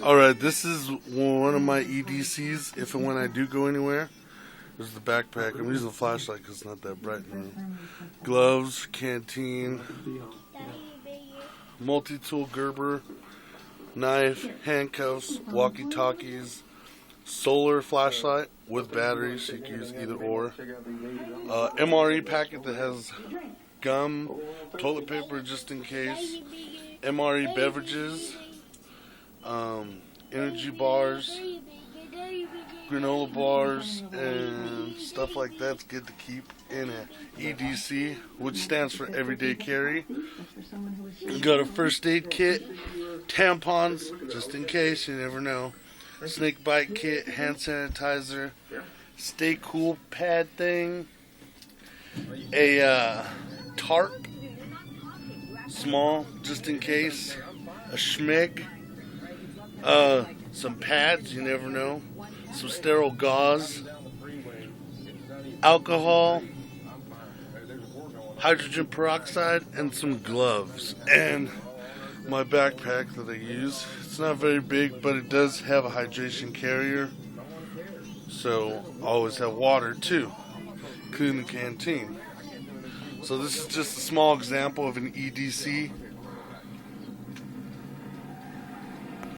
Alright, this is one of my E.D.Cs if and when I do go anywhere. This is the backpack. I'm using a flashlight because it's not that bright in the room. Gloves, canteen, multi-tool Gerber, knife, handcuffs, walkie-talkies, solar flashlight with batteries, so you can use either or. MRE packet that has gum, toilet paper just in case, MRE beverages, energy bars, granola bars, and stuff like that's good to keep in a E.D.C, which stands for everyday carry. You got a first aid kit, tampons, just in case, you never know. Snake bite kit, hand sanitizer, stay cool pad thing, a tarp, small, just in case, a schmick, some pads, you never know, some sterile gauze, alcohol, hydrogen peroxide, and some gloves. And my backpack that I use, it's not very big, but it does have a hydration carrier, so I always have water too, including the canteen. So this is just a small example of an E.D.C.